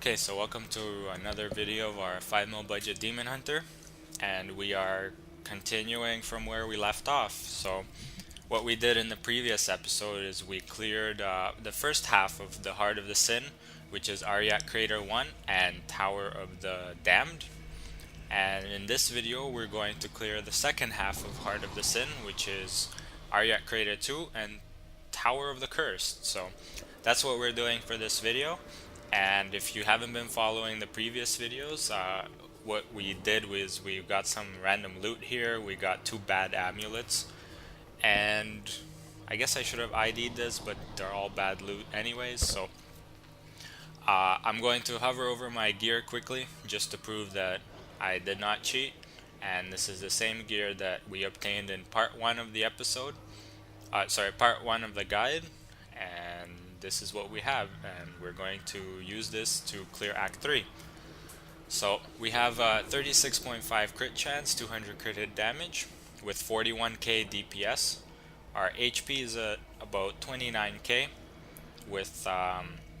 Okay, so welcome to another video of our 5 mil budget Demon Hunter, and we are continuing from where we left off. So what we did in the previous episode is we cleared the first half of the Heart of the Sin, which is ARREAT Crater 1 and Tower of the Damned. And in this video we're going to clear the second half of Heart of the Sin, which is ARREAT Crater 2 and Tower of the Cursed. So that's what we're doing for this video. And if you haven't been following the previous videos, what we did was we got some random loot here. We got 2 bad amulets, and I guess I should have ID'd this, but they're all bad loot anyways. So I'm going to hover over my gear quickly just to prove that I did not cheat. And this is the same gear that we obtained in part 1 of the episode. Part 1 of the guide, and this is what we have, and we're going to use this to clear Act 3. So we have 36.5 crit chance, 200 crit hit damage with 41k DPS. Our HP is about 29k with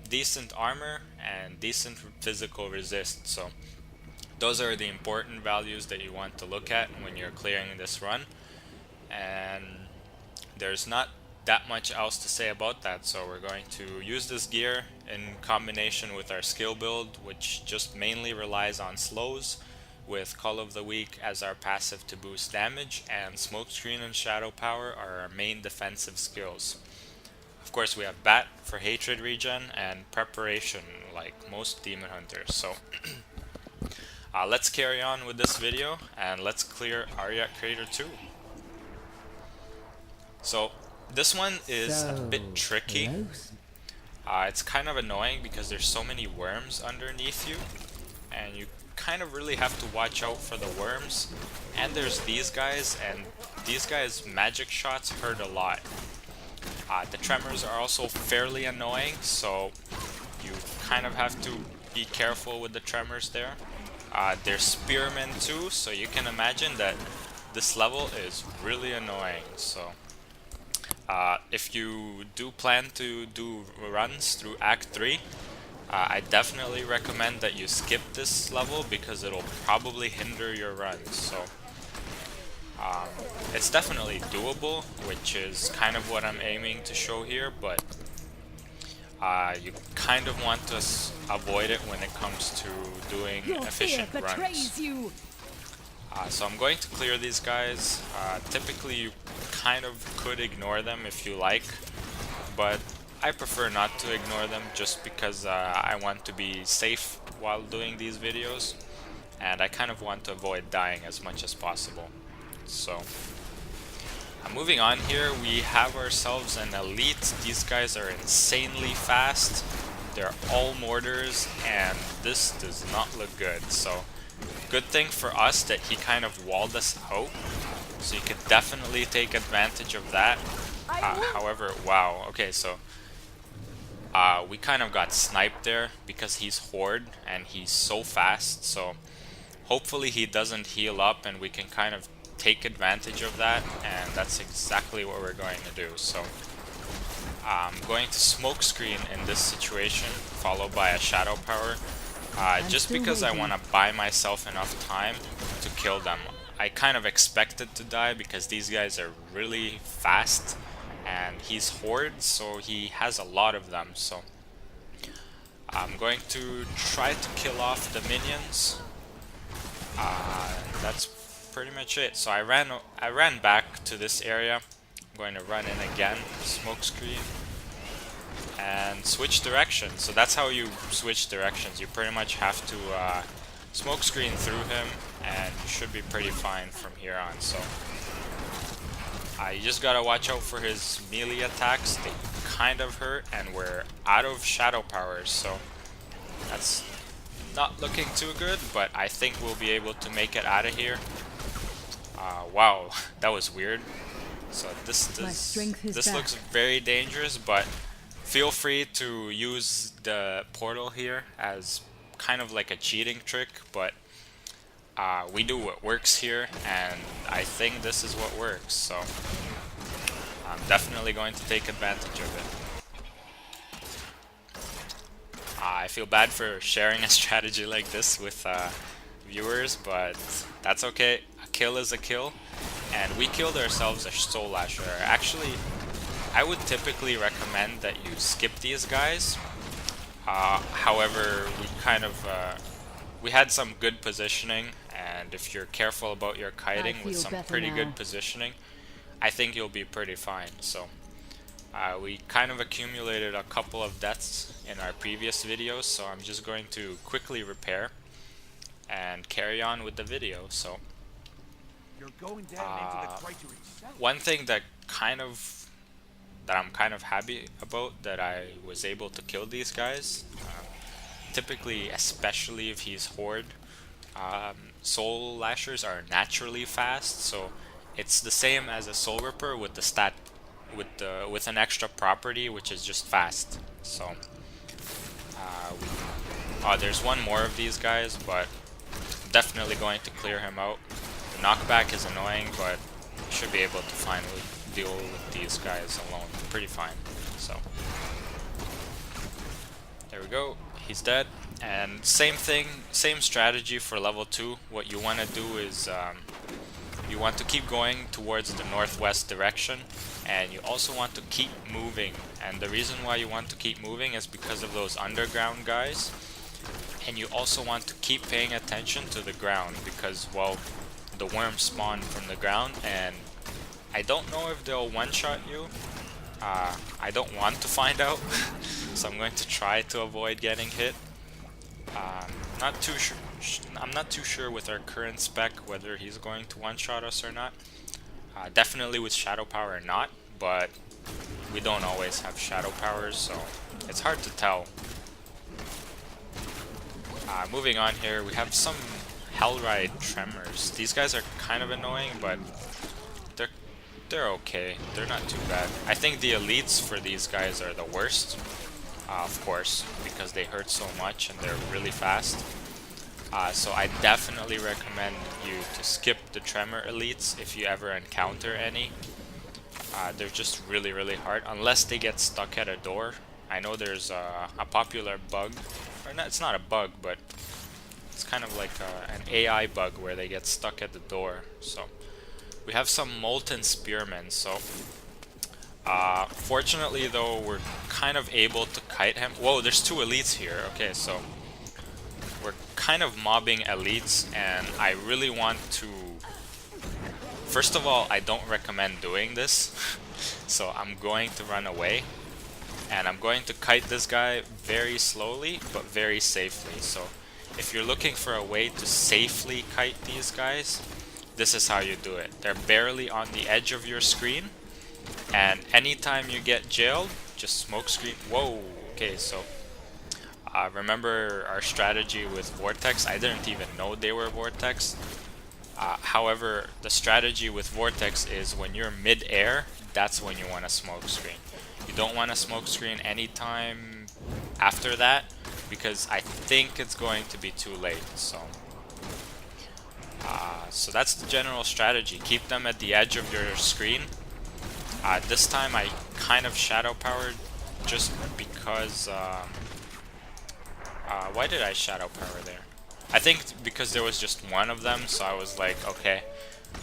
decent armor and decent physical resist. So those are the important values that you want to look at when you're clearing this run, and there's not that much else to say about that. So we're going to use this gear in combination with our skill build, which just mainly relies on slows, with Call of the Week as our passive to boost damage, and Smokescreen and Shadow Power are our main defensive skills. Of course we have Bat for hatred regen and preparation like most demon hunters. So let's carry on with this video and let's clear ARREAT Crater 2. So this one is a bit tricky. It's kind of annoying because there's so many worms underneath you, and you kind of really have to watch out for the worms. And there's these guys, and these guys' magic shots hurt a lot. The tremors are also fairly annoying, so you kind of have to be careful with the tremors there. There's spearmen too, so you can imagine that this level is really annoying. So if you do plan to do runs through Act 3, I definitely recommend that you skip this level because it'll probably hinder your runs. So it's definitely doable, which is kind of what I'm aiming to show here, but you kind of want to avoid it when it comes to doing efficient runs. So I'm going to clear these guys. Typically you kind of could ignore them if you like, but I prefer not to ignore them just because I want to be safe while doing these videos, and I kind of want to avoid dying as much as possible. So moving on here, we have ourselves an elite. These guys are insanely fast. They're all mortars, and this does not look good. So good thing for us that he kind of walled us out, so you could definitely take advantage of that. However, wow, okay, so we kind of got sniped there because he's Horde and he's so fast, so hopefully he doesn't heal up and we can kind of take advantage of that, and that's exactly what we're going to do. So I'm going to Smokescreen in this situation, followed by a Shadow Power. Just because I want to buy myself enough time to kill them. I kind of expected to die because these guys are really fast, and he's Horde, so he has a lot of them. So I'm going to try to kill off the minions. That's pretty much it. So I ran back to this area. I'm going to run in again, Smokescreen, and switch directions. So that's how you switch directions. You pretty much have to Smokescreen through him, and you should be pretty fine from here on. So you just gotta watch out for his melee attacks. They kind of hurt, and we're out of Shadow Powers, so that's not looking too good, but I think we'll be able to make it out of here. Wow, that was weird. So this looks very dangerous, but feel free to use the portal here as kind of like a cheating trick, but we do what works here, and I think this is what works, so I'm definitely going to take advantage of it. I feel bad for sharing a strategy like this with viewers, but that's okay. A kill is a kill, and we killed ourselves a Soul Lasher. Actually, I would typically recommend that you skip these guys. However, we had some good positioning, and if you're careful about your kiting with some pretty good positioning, I think you'll be pretty fine. So we kind of accumulated a couple of deaths in our previous videos, so I'm just going to quickly repair and carry on with the video. So one thing that I'm kind of happy about, that I was able to kill these guys. Typically, especially if he's Horde, Soul Lashers are naturally fast, so it's the same as a Soul Ripper with the stat with an extra property, which is just fast. So there's one more of these guys, but I'm definitely going to clear him out. The knockback is annoying, but you should be able to deal with these guys alone pretty fine. So there we go, he's dead. And same thing, same strategy for level 2. What you want to do is you want to keep going towards the northwest direction, and you also want to keep moving. And the reason why you want to keep moving is because of those underground guys, and you also want to keep paying attention to the ground, because, well, the worms spawn from the ground, and I don't know if they'll one-shot you. I don't want to find out, so I'm going to try to avoid getting hit. I'm not too sure with our current spec whether he's going to one-shot us or not. Definitely with Shadow Power not, but we don't always have Shadow Powers, so it's hard to tell. Moving on here, we have some Hellride Tremors. These guys are kind of annoying, but they're okay. They're not too bad. I think the elites for these guys are the worst, of course, because they hurt so much and they're really fast. So I definitely recommend you to skip the Tremor elites if you ever encounter any. They're just really, really hard, unless they get stuck at a door. I know there's a popular bug, or not, it's not a bug, but it's kind of like an AI bug where they get stuck at the door. So we have some Molten Spearmen, so fortunately though, we're kind of able to kite him. Whoa, there's two elites here. Okay, so we're kind of mobbing elites, and I really want to... First of all, I don't recommend doing this, so I'm going to run away, and I'm going to kite this guy very slowly, but very safely. So if you're looking for a way to safely kite these guys, this is how you do it. They're barely on the edge of your screen, and anytime you get jailed, just smoke screen. Whoa, okay, so remember our strategy with Vortex? I didn't even know they were Vortex. However, the strategy with Vortex is when you're mid-air, that's when you want to smoke screen. You don't want to smoke screen anytime after that, because I think it's going to be too late. So that's the general strategy. Keep them at the edge of your screen. This time I kind of shadow powered just because... why did I shadow power there? I think because there was just one of them, so I was like, okay,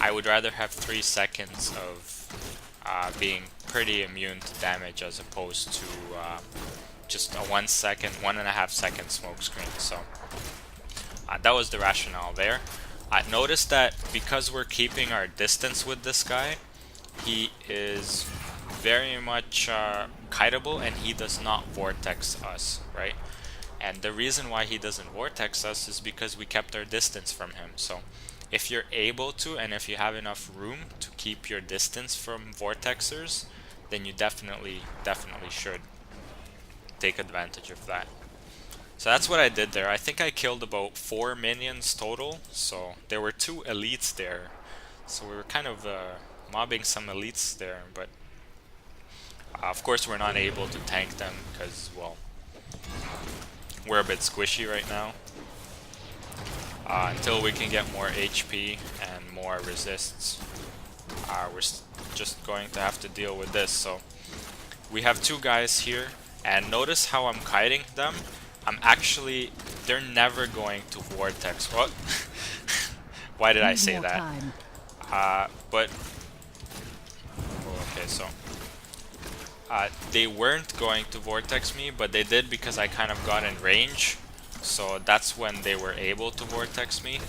I would rather have 3 seconds of being pretty immune to damage as opposed to just a 1.5 second smoke screen. So that was the rationale there. Notice that because we're keeping our distance with this guy, he is very much kiteable, and he does not vortex us, right? And the reason why he doesn't vortex us is because we kept our distance from him. So if you're able to, and if you have enough room to keep your distance from vortexers, then you definitely should take advantage of that. So that's what I did there. I think I killed about 4 minions total. So there were 2 elites there. So we were kind of mobbing some elites there, but of course we're not able to tank them because, well, we're a bit squishy right now. Until we can get more HP and more resists, we're just going to have to deal with this. So we have 2 guys here, and notice how I'm kiting them. I'm actually, they're never going to vortex. What? Why did I say that? But okay, so they weren't going to vortex me, but they did because I kind of got in range. So that's when they were able to vortex me.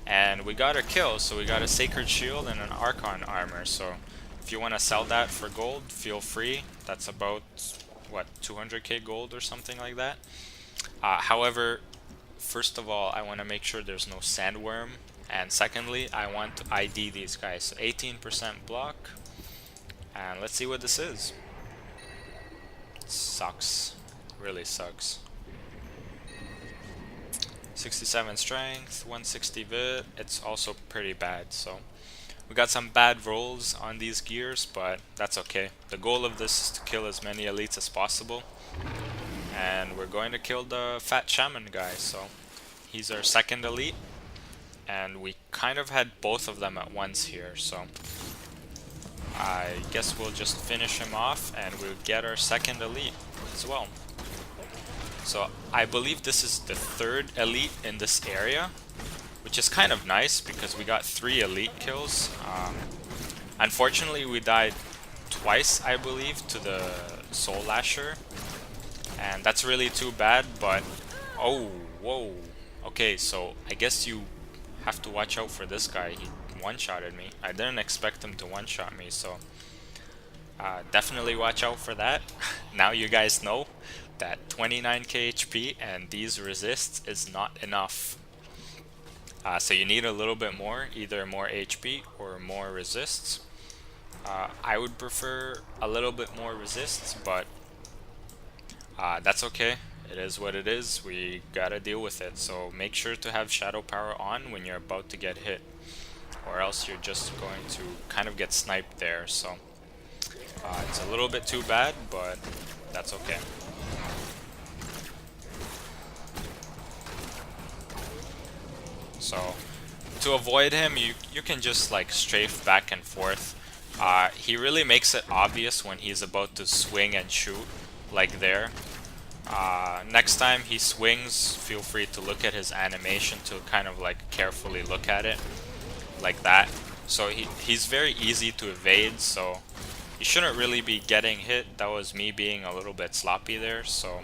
And we got a kill, so we got a Sacred Shield and an Archon armor. So if you want to sell that for gold, feel free. That's about, what, 200k gold or something like that. However, first of all, I want to make sure there's no sandworm. And secondly, I want to ID these guys. So 18% block. And let's see what this is. Sucks. Really sucks. 67 strength, 160 vit. It's also pretty bad, so we got some bad rolls on these gears, but that's okay. The goal of this is to kill as many elites as possible, and we're going to kill the fat shaman guy. So he's our second elite, and we kind of had both of them at once here, so I guess we'll just finish him off and we'll get our second elite as well. So I believe this is the third elite in this area, which is kind of nice because we got 3 elite kills. Unfortunately, we died twice, I believe, to the Soul Lasher, and that's really too bad. But oh, whoa, okay, so I guess you have to watch out for this guy. He one-shotted me. I didn't expect him to one-shot me, so definitely watch out for that. Now you guys know that 29k HP and these resists is not enough. So you need a little bit more, either more HP or more resists. I would prefer a little bit more resists, but that's okay. It is what it is. We gotta deal with it. So make sure to have Shadow Power on when you're about to get hit, or else you're just going to kind of get sniped there. So it's a little bit too bad, but that's okay. So to avoid him, you can just like strafe back and forth. He really makes it obvious when he's about to swing and shoot, like there. Next time he swings, feel free to look at his animation to kind of like carefully look at it, like that. So he's very easy to evade, so he shouldn't really be getting hit. That was me being a little bit sloppy there, so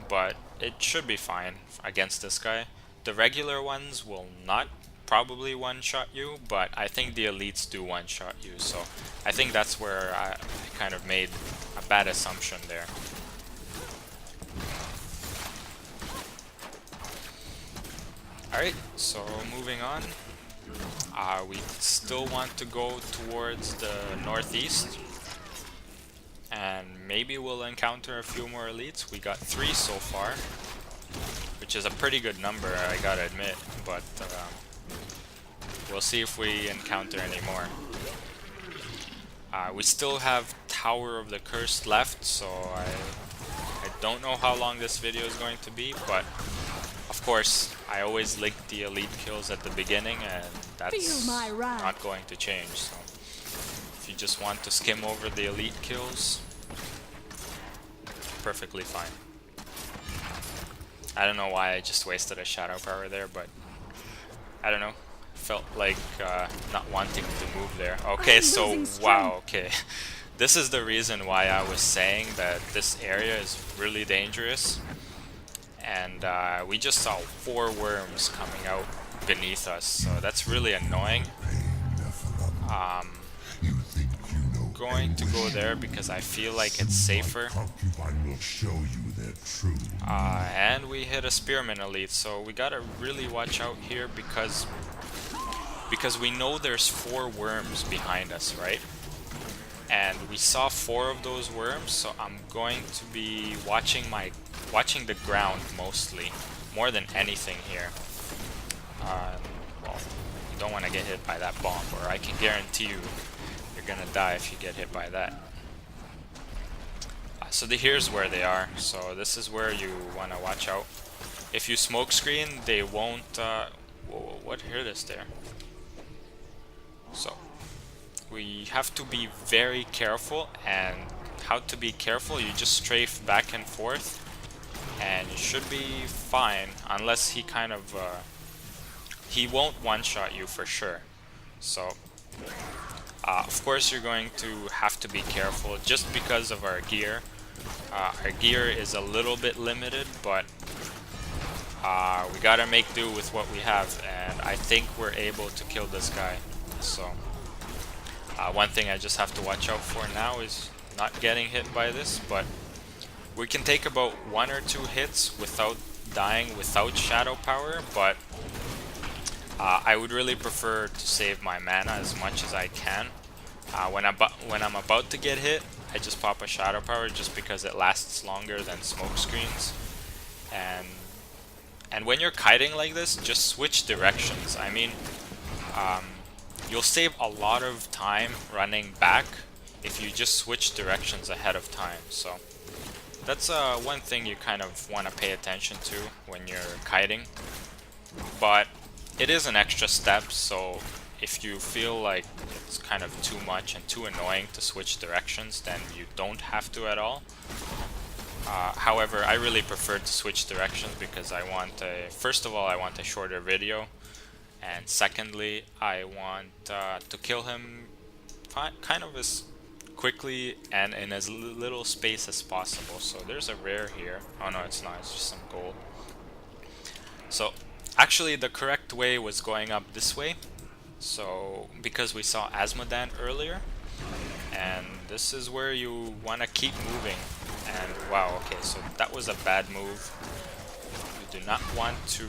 but it should be fine against this guy. The regular ones will not probably one-shot you, but I think the elites do one-shot you, so I think that's where I kind of made a bad assumption there. Alright, so moving on. We still want to go towards the northeast, and maybe we'll encounter a few more elites. We got 3 so far, which is a pretty good number, I gotta admit, but we'll see if we encounter any more. We still have Tower of the Cursed left, so I don't know how long this video is going to be, but of course I always link the elite kills at the beginning, and that's not going to change. So if you just want to skim over the elite kills, perfectly fine. I don't know why I just wasted a Shadow Power there, but I don't know. Felt like not wanting to move there. Okay, so wow, okay. This is the reason why I was saying that this area is really dangerous. And we just saw 4 worms coming out beneath us, so that's really annoying. Going to go there because I feel like it's safer. And we hit a Spearman elite, so we gotta really watch out here because we know there's 4 worms behind us, right? And we saw 4 of those worms, so I'm going to be watching the ground mostly, more than anything here. Well, you don't want to get hit by that bomb, or I can guarantee you you're gonna die if you get hit by that. So here's where they are, so this is where you want to watch out. If you smoke screen, they won't whoa, what hit us there? So we have to be very careful, and how to be careful, you just strafe back and forth and you should be fine, unless he kind of he won't one-shot you for sure. So of course you're going to have to be careful just because of our gear. Our gear is a little bit limited, but we gotta make do with what we have, and I think we're able to kill this guy. So one thing I just have to watch out for now is not getting hit by this, but we can take about 1 or 2 hits without dying without shadow power, but I would really prefer to save my mana as much as I can. When I'm about to get hit, I just pop a shadow power just because it lasts longer than smoke screens. And when you're kiting like this, just switch directions. I mean, you'll save a lot of time running back if you just switch directions ahead of time. So that's one thing you kind of want to pay attention to when you're kiting. But it is an extra step, so if you feel like it's kind of too much and too annoying to switch directions, then you don't have to at all. However, I really prefer to switch directions because I want first of all, I want a shorter video, and secondly, I want to kill him kind of as quickly and in as little space as possible. So there's a rare here. Oh no, it's not, it's just some gold. So actually the correct way was going up this way, so because we saw Asmodan earlier, and this is where you want to keep moving. And wow, okay, so that was a bad move. You do not want to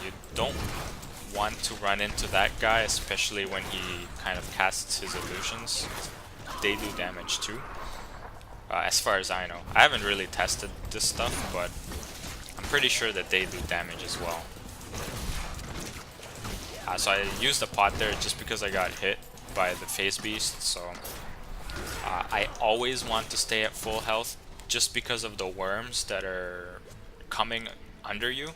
you don't want to run into that guy, especially when he kind of casts his illusions. They do damage too, as far as I know. I haven't really tested this stuff, but I'm pretty sure that they do damage as well. So I used the pot there just because I got hit by the phase beast, so I always want to stay at full health just because of the worms that are coming under you.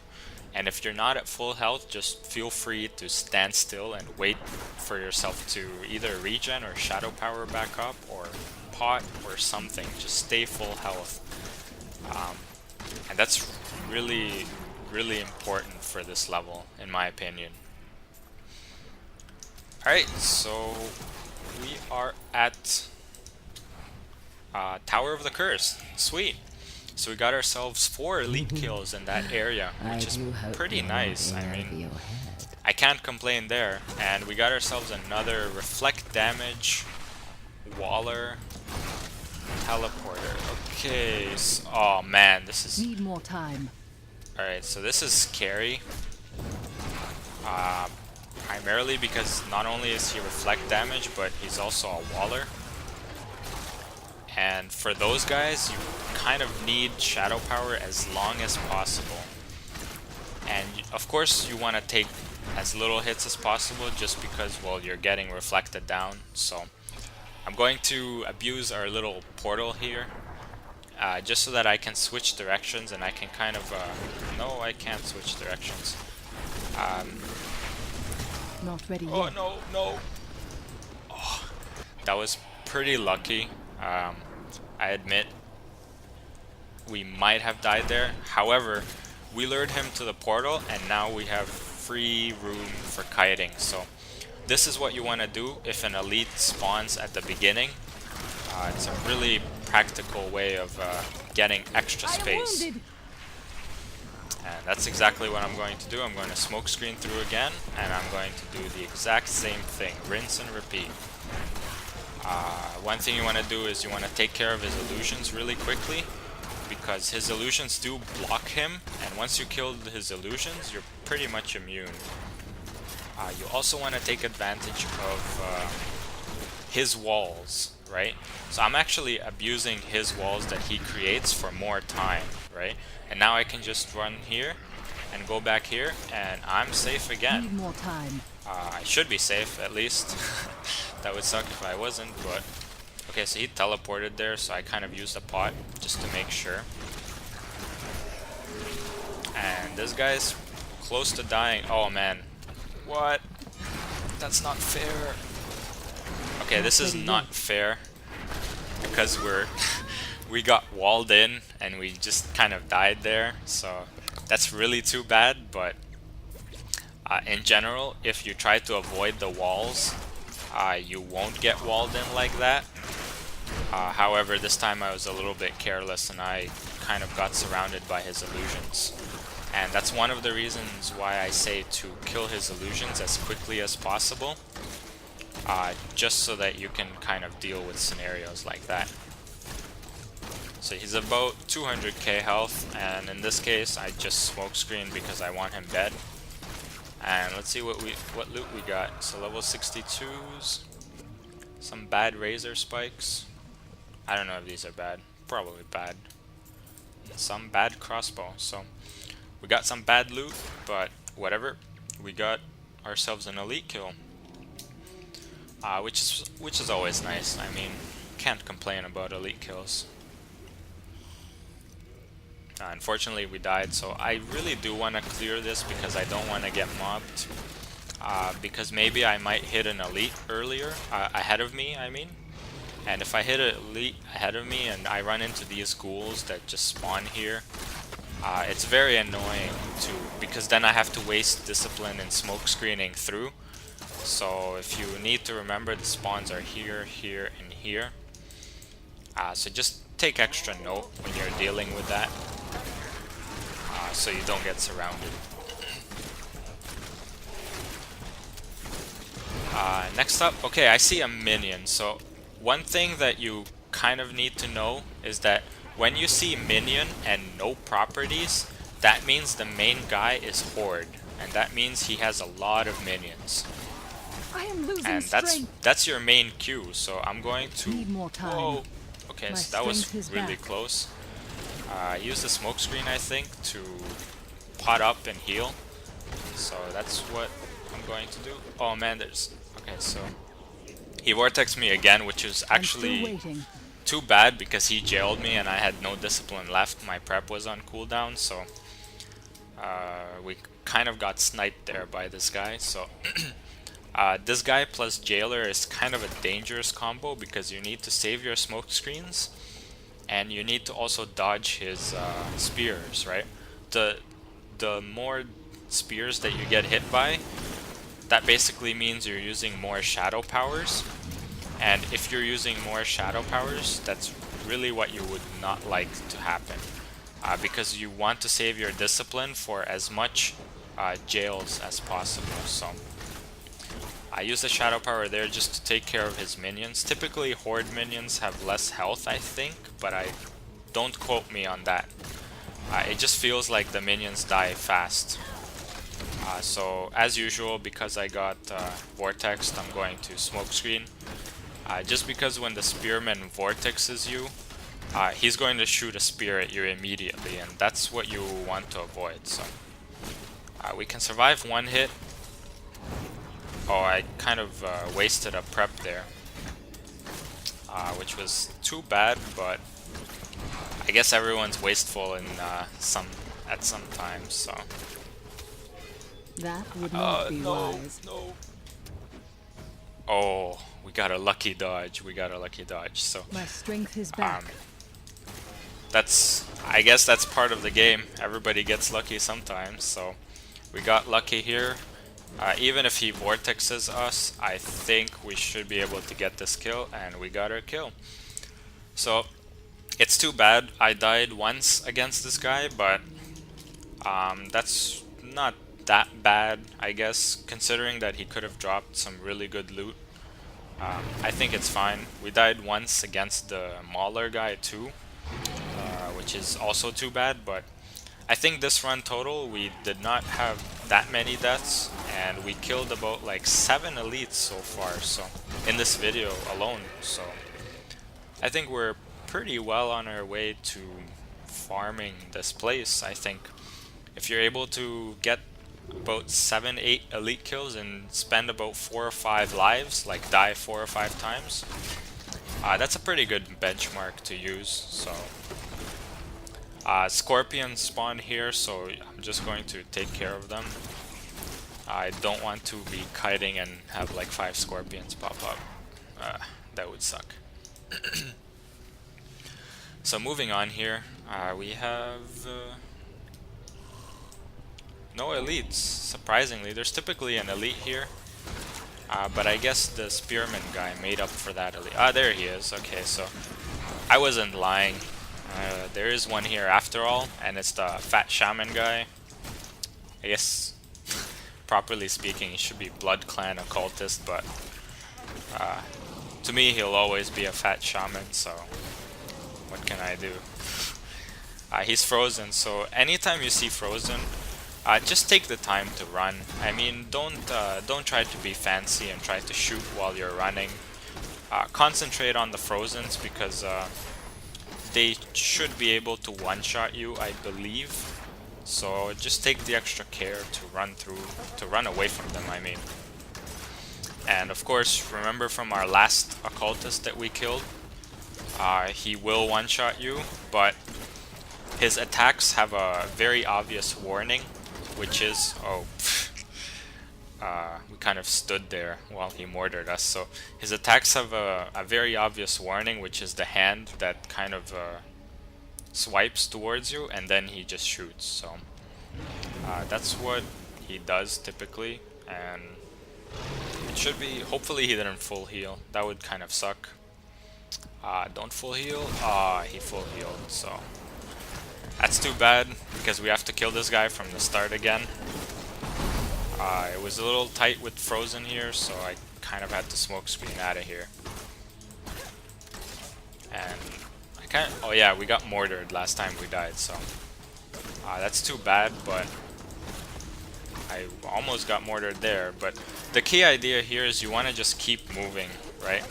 And if you're not at full health, just feel free to stand still and wait for yourself to either regen or shadow power back up or pot or something. Just stay full health. And that's really, really important for this level, in my opinion. Alright, so we are at Tower of the Curse. Sweet. So we got ourselves 4 elite kills in that area, which is pretty nice. I mean, I can't complain there. And we got ourselves another reflect damage, Waller, teleporter. Okay, so, oh man, this is... Need more time. Alright, so this is scary. Primarily because not only is he reflect damage, but he's also a Waller. And for those guys, you kind of need shadow power as long as possible. And of course you want to take as little hits as possible just because, well, you're getting reflected down. So I'm going to abuse our little portal here, just so that I can switch directions and I can kind of... no, I can't switch directions. Not ready yet. Oh no, no! Oh, that was pretty lucky. I admit we might have died there. However, we lured him to the portal and now we have free room for kiting. So this is what you want to do if an elite spawns at the beginning. It's a really practical way of getting extra space. And that's exactly what I'm going to do. I'm going to smoke screen through again, and I'm going to do the exact same thing. Rinse and repeat. One thing you want to do is you want to take care of his illusions really quickly, because his illusions do block him, and once you kill his illusions, you're pretty much immune. You also want to take advantage of his walls, right? So I'm actually abusing his walls that he creates for more time, right? And now I can just run here and go back here, and I'm safe again. Need more time. I should be safe, at least. That would suck if I wasn't, but... Okay, so he teleported there, so I kind of used a pot just to make sure. And this guy's close to dying. Oh man. What? That's not fair. Okay, this is not fair, because we got walled in and we just kind of died there, so that's really too bad. But in general, if you try to avoid the walls, you won't get walled in like that. However, this time I was a little bit careless and I kind of got surrounded by his illusions. And that's one of the reasons why I say to kill his illusions as quickly as possible, just so that you can kind of deal with scenarios like that. So he's about 200k health, and in this case I just smokescreen because I want him dead. And let's see what loot we got. So level 62s, some bad razor spikes. I don't know if these are bad, probably bad. Some bad crossbow. So we got some bad loot, but whatever. We got ourselves an elite kill, which is always nice. I mean, can't complain about elite kills. Unfortunately, we died, so I really do want to clear this because I don't want to get mobbed. Because maybe I might hit an elite earlier, ahead of me, I mean. And if I hit an elite ahead of me and I run into these ghouls that just spawn here, it's very annoying because then I have to waste discipline and smoke screening through. So if you need to remember, the spawns are here, here, and here. So just take extra note when you're dealing with that, so you don't get surrounded. Next up, okay, I see a minion. So one thing that you kind of need to know is that when you see minion and no properties, that means the main guy is horde, and that means he has a lot of minions. I am losing And strength. that's your main cue. So I'm going to. Need more time. Whoa. Okay, My so that was strength is really back. close. Use the smoke screen, I think, to pot up and heal. So that's what I'm going to do. Oh man, there's. Okay, so he vortexed me again, which is I'm still actually waiting. too bad because he jailed me and I had no discipline left. My prep was on cooldown, so we kind of got sniped there by this guy. So this guy plus jailer is kind of a dangerous combo because you need to save your smoke screens and you need to also dodge his spears, right? The more spears that you get hit by, that basically means you're using more shadow powers. And if you're using more shadow powers, that's really what you would not like to happen. Because you want to save your discipline for as much jails as possible. So I use the shadow power there just to take care of his minions. Typically horde minions have less health, I think, but don't quote me on that. It just feels like the minions die fast. So as usual, because I got vortexed, I'm going to smoke screen. Just because when the spearman vortexes you, he's going to shoot a spear at you immediately, and that's what you want to avoid. So we can survive one hit. Oh, I kind of wasted a prep there, which was too bad, but I guess everyone's wasteful in at some times. So. That would not be wise. No. Oh, we got a lucky dodge. So My strength is back. I guess that's part of the game. Everybody gets lucky sometimes. So we got lucky here. Even if he vortexes us, I think we should be able to get this kill, and we got our kill. So it's too bad I died once against this guy, but that's not that bad, I guess, considering that he could have dropped some really good loot. I think it's fine. We died once against the Mauler guy too, which is also too bad, but I think this run total we did not have that many deaths, and we killed about like 7 elites so far, so in this video alone. So I think we're pretty well on our way to farming this place. I think if you're able to get about 7-8 elite kills and spend about 4 or 5 lives, like die 4 or 5 times, that's a pretty good benchmark to use. So scorpions spawn here, so I'm just going to take care of them. I don't want to be kiting and have like 5 scorpions pop up. That would suck. So moving on here, we have no elites, surprisingly. There's typically an elite here, but I guess the spearman guy made up for that elite. Ah, there he is. Okay, so I wasn't lying. There is one here after all, and it's the fat shaman guy. I guess, properly speaking, he should be Blood Clan occultist, but to me he'll always be a fat shaman, so what can I do? He's frozen, so anytime you see frozen, just take the time to run. I mean, don't try to be fancy and try to shoot while you're running. Concentrate on the frozens because they should be able to one-shot you, I believe. So just take the extra care to run away from them, I mean. And of course, remember from our last occultist that we killed, he will one-shot you, but his attacks have a very obvious warning, which is, we kind of stood there while he mortared us. So his attacks have a very obvious warning, which is the hand that kind of swipes towards you, and then he just shoots. So that's what he does typically, and it should be, hopefully he didn't full heal. That would kind of suck. Don't full heal. He full healed, so that's too bad because we have to kill this guy from the start again. It was a little tight with frozen here, so I kind of had to smoke screen out of here. And I can't. Oh yeah, we got mortared last time we died, so that's too bad. But I almost got mortared there. But the key idea here is you want to just keep moving, right?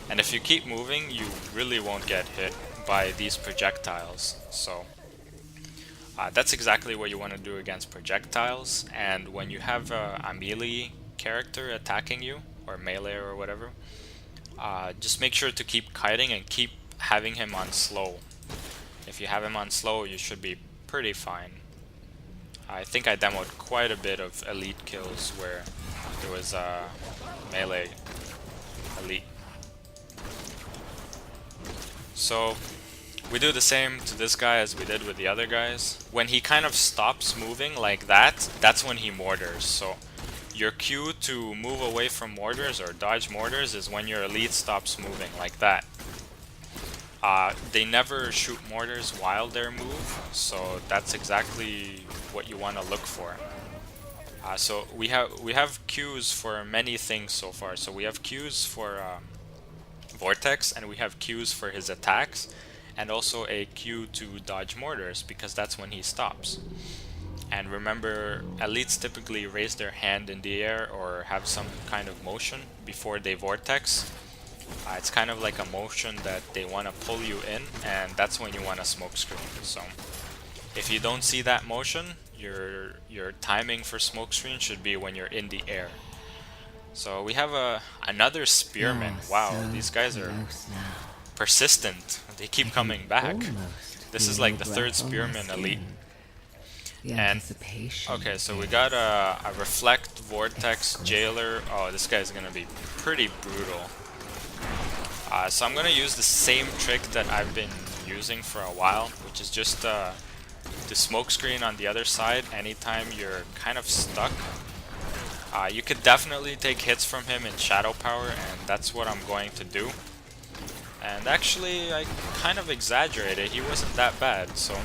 And if you keep moving, you really won't get hit by these projectiles. So that's exactly what you want to do against projectiles. And when you have a melee character attacking you, or melee or whatever, just make sure to keep kiting and keep having him on slow. If you have him on slow, you should be pretty fine. I think I demoed quite a bit of elite kills where there was a melee elite. So we do the same to this guy as we did with the other guys. When he kind of stops moving like that, that's when he mortars. So your cue to move away from mortars or dodge mortars is when your elite stops moving like that. They never shoot mortars while they move, so that's exactly what you want to look for. So we have cues for many things so far. So we have cues for Vortex, and we have cues for his attacks, and also a cue to dodge mortars because that's when he stops. And remember, elites typically raise their hand in the air or have some kind of motion before they Vortex. It's kind of like a motion that they want to pull you in, and that's when you want to smoke screen. So if you don't see that motion, your timing for smoke screen should be when you're in the air. So we have another spearman. Wow, these guys are persistent. They keep coming back. This is like the third spearman elite. And okay, so we got a reflect vortex jailer. Oh, this guy's gonna be pretty brutal. So I'm gonna use the same trick that I've been using for a while, which is just the smoke screen on the other side anytime you're kind of stuck. You could definitely take hits from him in shadow power, and that's what I'm going to do. And actually, I kind of exaggerated. He wasn't that bad, so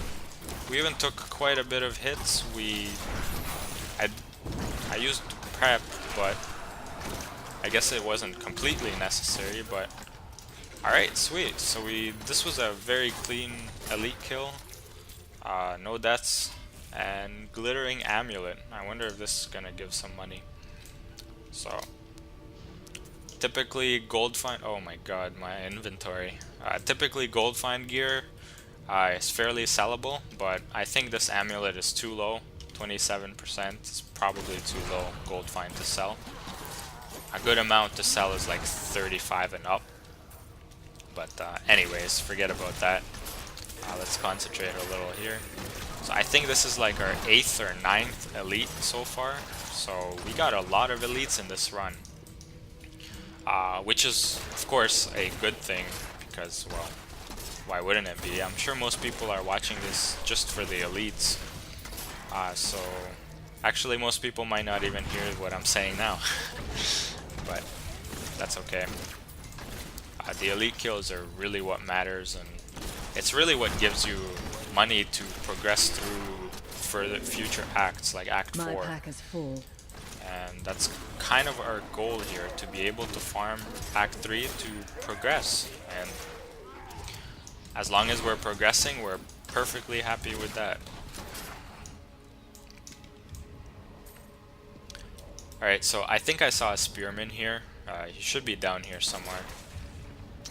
we even took quite a bit of hits. I used prep, but I guess it wasn't completely necessary. But alright, sweet. So this was a very clean elite kill. No deaths, and glittering amulet. I wonder if this is gonna give some money. So typically gold find. Oh my god, my inventory. Typically gold find gear is fairly sellable, but I think this amulet is too low. 27% is probably too low gold find to sell. A good amount to sell is like 35 and up. But anyways, forget about that. Let's concentrate a little here. So I think this is like our 8th or 9th elite so far. So we got a lot of elites in this run. Which is, of course, a good thing because, well, why wouldn't it be? I'm sure most people are watching this just for the elites. So actually most people might not even hear what I'm saying now. But that's okay. The elite kills are really what matters, and it's really what gives you money to progress through further future acts, like Act 4. My pack is full. And that's kind of our goal here, to be able to farm Act 3 to progress. And as long as we're progressing, we're perfectly happy with that. Alright, so I think I saw a spearman here. He should be down here somewhere.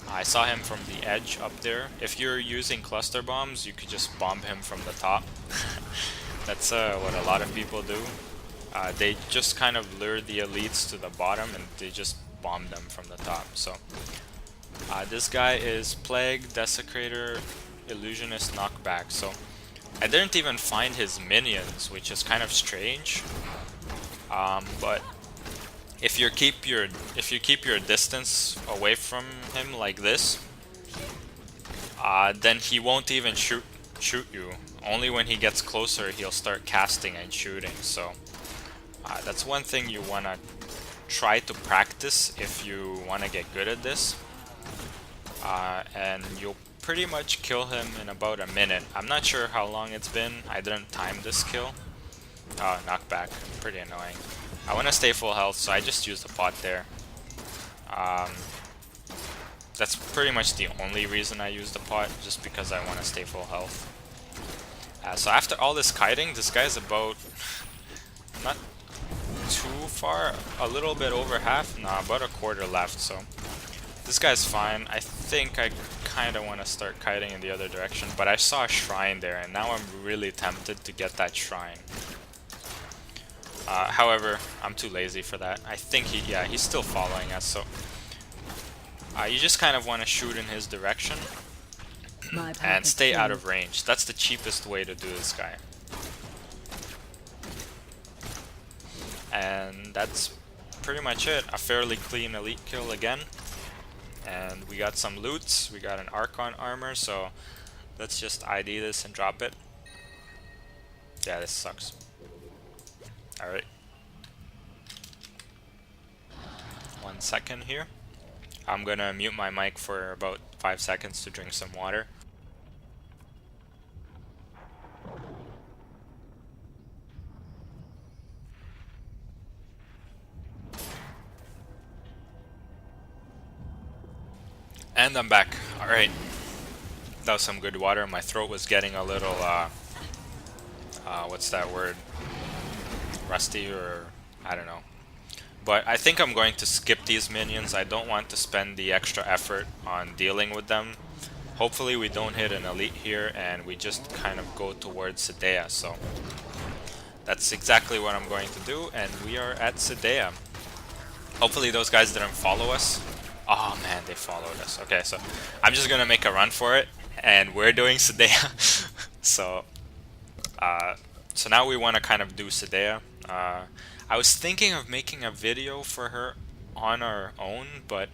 I saw him from the edge up there. If you're using cluster bombs, you could just bomb him from the top. That's what a lot of people do. They just kind of lure the elites to the bottom and they just bomb them from the top. So this guy is Plague, Desecrator, Illusionist, Knockback. So I didn't even find his minions, which is kind of strange. But if you keep your distance away from him like this, then he won't even shoot you. Only when he gets closer he'll start casting and shooting. So that's one thing you wanna try to practice if you wanna get good at this. And you'll pretty much kill him in about a minute. I'm not sure how long it's been. I didn't time this kill. Knockback, pretty annoying. I want to stay full health, so I just used the pot there. That's pretty much the only reason I use the pot, just because I want to stay full health. So after all this kiting, this guy's about, not too far, a little bit over half, about a quarter left, so this guy's fine. I think I kind of want to start kiting in the other direction, but I saw a shrine there, and now I'm really tempted to get that shrine. However, I'm too lazy for that. I think he's still following us, so you just kind of want to shoot in his direction and stay out of range. That's the cheapest way to do this guy. And that's pretty much it. A fairly clean elite kill again. And we got some loots. We got an Archon armor, so let's just ID this and drop it. Yeah, this sucks. Alright. 1 second here. I'm gonna mute my mic for about 5 seconds to drink some water. And I'm back. Alright. That was some good water. My throat was getting a little, what's that word? Rusty, or I don't know. But I think I'm going to skip these minions. I don't want to spend the extra effort on dealing with them. Hopefully we don't hit an elite here and we just kind of go towards Sedea. So that's exactly what I'm going to do, and we are at Sedea. Hopefully those guys didn't follow us. Oh man, they followed us. Okay, so I'm just gonna make a run for it, and we're doing Sedea. So now we want to kind of do Sedea. I was thinking of making a video for her on our own, but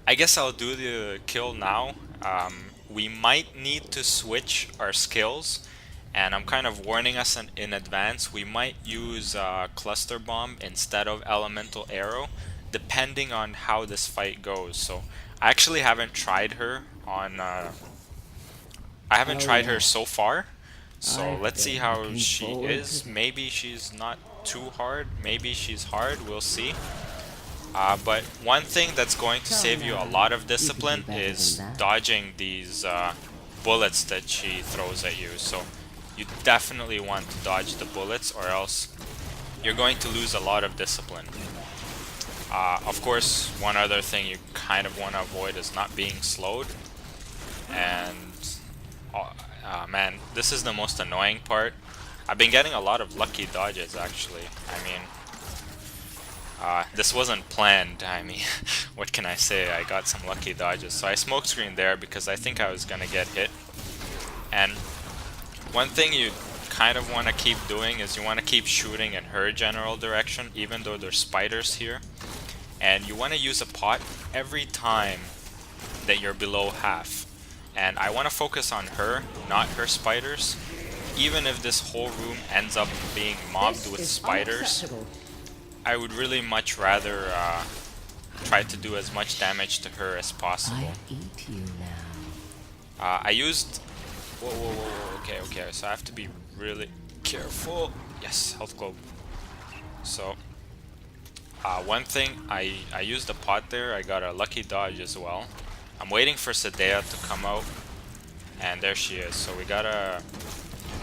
I guess I'll do the kill now. We might need to switch our skills, and I'm kind of warning us in advance. We might use Cluster Bomb instead of Elemental Arrow, depending on how this fight goes. So I actually haven't tried her on... I haven't tried her so far. So let's see how she is. Maybe she's not too hard. Maybe she's hard. We'll see. But one thing that's going to save you a lot of discipline is dodging these bullets that she throws at you. So you definitely want to dodge the bullets, or else you're going to lose a lot of discipline. Of course, one other thing you kind of want to avoid is not being slowed. And man, this is the most annoying part. I've been getting a lot of lucky dodges, actually. I mean, this wasn't planned. I mean, what can I say? I got some lucky dodges. So I smokescreened there because I think I was gonna get hit. And one thing you kind of want to keep doing is you want to keep shooting in her general direction, even though there's spiders here. And you want to use a pot every time that you're below half. and I want to focus on her, not her spiders. Even if this whole room ends up being mobbed with spiders, I would really much rather try to do as much damage to her as possible. I eat you now. I used... Whoa, whoa, whoa, whoa, okay, okay, so I have to be really careful. Yes, health globe. So, one thing, I used the pot there, I got a lucky dodge as well. I'm waiting for Sadea to come out, and there she is. So we gotta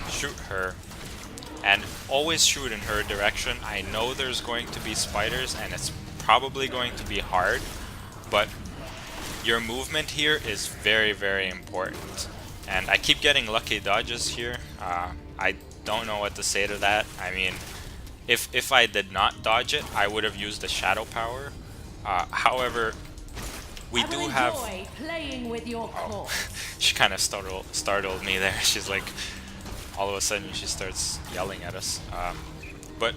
shoot her, and always shoot in her direction. I know there's going to be spiders, and it's probably going to be hard, but your movement here is very, very important. And I keep getting lucky dodges here. I don't know what to say to that. I mean, if I did not dodge it, I would have used the shadow power. However, we do have... playing with your Oh, she kind of startled me there. She's like, all of a sudden she starts yelling at us. But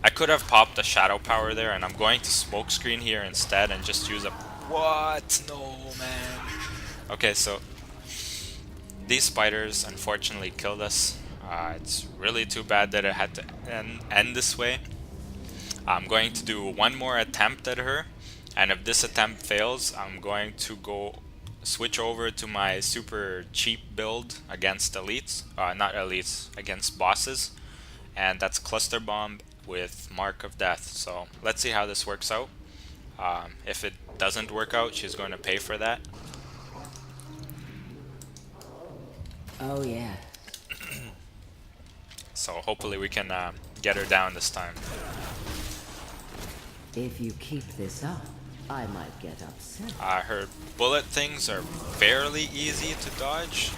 I could have popped the shadow power there, and I'm going to smoke screen here instead and just use a... What? No, man. Okay, so these spiders unfortunately killed us. It's really too bad that it had to end this way. I'm going to do one more attempt at her, and if this attempt fails, I'm going to go switch over to my super cheap build against elites, not elites, against bosses, and that's Cluster Bomb with Mark of Death. So let's see how this works out. If it doesn't work out, she's going to pay for that. Oh yeah. So hopefully we can get her down this time. If you keep this up, I might get upset. Her bullet things are fairly easy to dodge,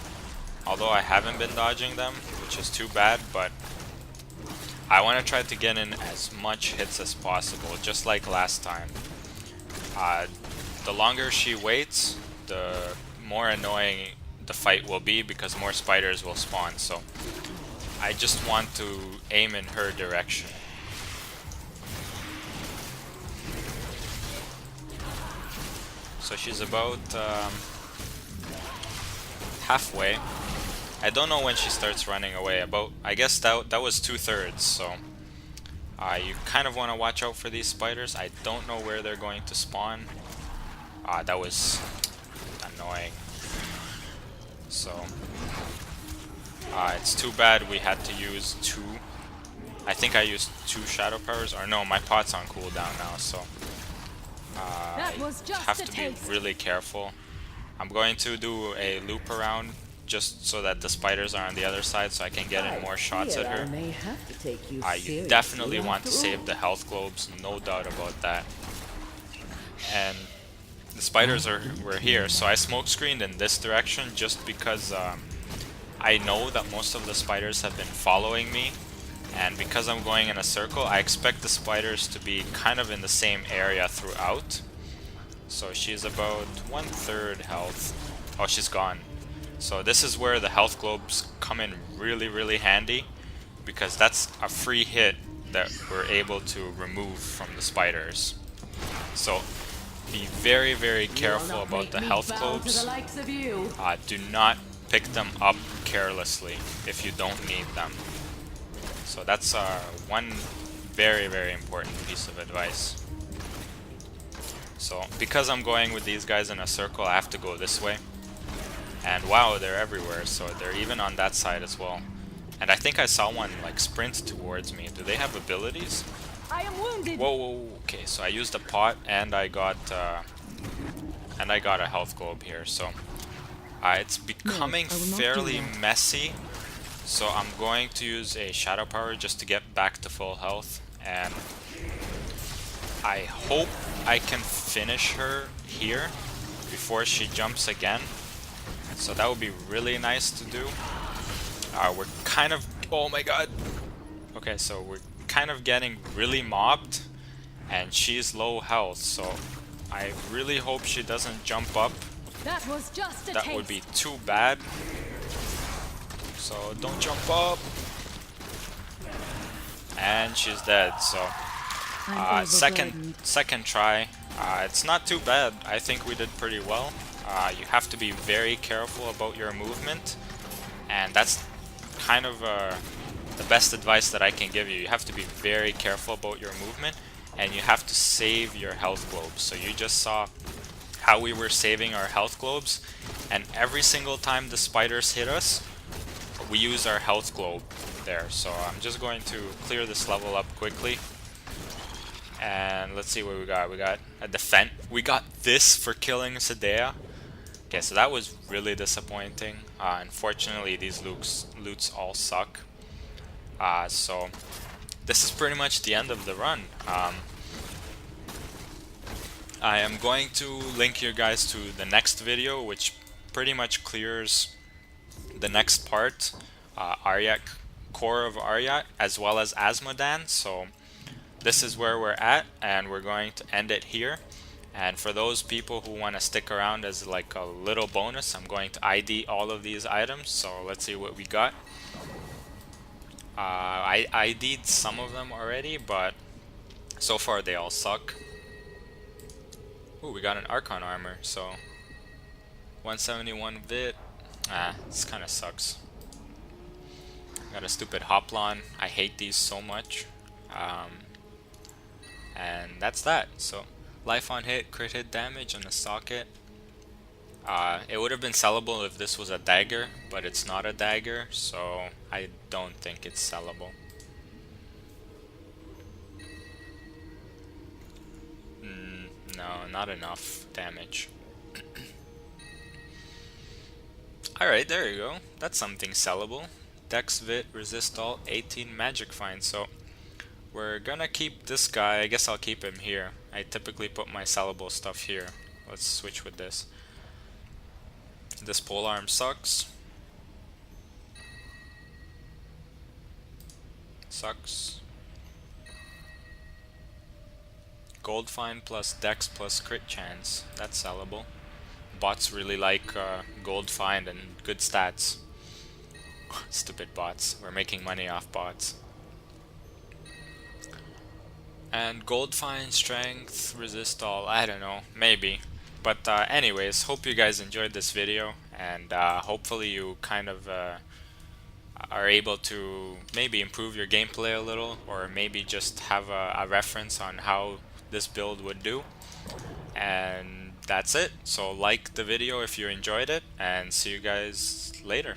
although I haven't been dodging them, which is too bad, but I want to try to get in as much hits as possible, just like last time. The longer she waits, the more annoying the fight will be, because more spiders will spawn, so I just want to aim in her direction. So she's about halfway. I don't know when she starts running away. I guess that was 2/3. So you kind of want to watch out for these spiders. I don't know where they're going to spawn. That was annoying. So it's too bad we had to use two. I think I used 2 shadow powers, or no, my pot's on cooldown now, so I have to be really careful. I'm going to do a loop around just so that the spiders are on the other side, so I can get in more shots at her. You definitely want to save the health globes, no doubt about that. And the spiders were here, so I smoke screened in this direction just because I know that most of the spiders have been following me, and because I'm going in a circle, I expect the spiders to be kind of in the same area throughout. So she's about 1/3 health. Oh, she's gone. So this is where the health globes come in really, really handy, because that's a free hit that we're able to remove from the spiders. So be very, very careful about the health globes. Do not pick them up carelessly if you don't need them. So that's one very, very important piece of advice. So because I'm going with these guys in a circle, I have to go this way. And wow, they're everywhere, so they're even on that side as well. And I think I saw one like sprint towards me. Do they have abilities? I am wounded. Whoa, whoa, okay, so I used a pot and I got a health globe here, so it's becoming fairly messy. So I'm going to use a shadow power just to get back to full health, and I hope I can finish her here before she jumps again. So that would be really nice to do. We're kind of... Oh my god! Okay, so we're kind of getting really mobbed, and she's low health, so I really hope she doesn't jump up. That was just a That would be too bad. So don't jump up. And she's dead, so second try. It's not too bad. I think we did pretty well. You have to be very careful about your movement, and that's kind of the best advice that I can give you. You have to be very careful about your movement, and you have to save your health globes. So you just saw how we were saving our health globes, and every single time the spiders hit us, we use our health globe there. So I'm just going to clear this level up quickly, and let's see what we got. We got a defense. We got this for killing Sadea. Okay, so that was really disappointing. Unfortunately, these loots all suck. So this is pretty much the end of the run. I am going to link you guys to the next video, which pretty much clears the next part, ARREAT, core of ARREAT, as well as Asmodan. So this is where we're at, and we're going to end it here. And for those people who want to stick around as like a little bonus, I'm going to ID all of these items. So let's see what we got. I ID'd some of them already, but so far they all suck. Ooh, we got an Archon armor, so 171 vit. This kind of sucks. Got a stupid Hoplon. I hate these so much. And that's that. So life on hit, crit hit damage on the socket. It would have been sellable if this was a dagger, but it's not a dagger, so I don't think it's sellable. No, not enough damage. Alright, there you go. That's something sellable. Dex Vit, Resist All, 18 Magic Find. So we're gonna keep this guy. I guess I'll keep him here. I typically put my sellable stuff here. Let's switch with this. This polearm sucks. Sucks. Gold Find plus Dex plus Crit Chance. That's sellable. Bots really like Gold Find and good stats. Stupid bots. We're making money off bots. And Gold Find, Strength, Resist All, I don't know, maybe. But anyways, hope you guys enjoyed this video, and hopefully you kind of are able to maybe improve your gameplay a little, or maybe just have a reference on how this build would do. And that's it. So like the video if you enjoyed it, and see you guys later.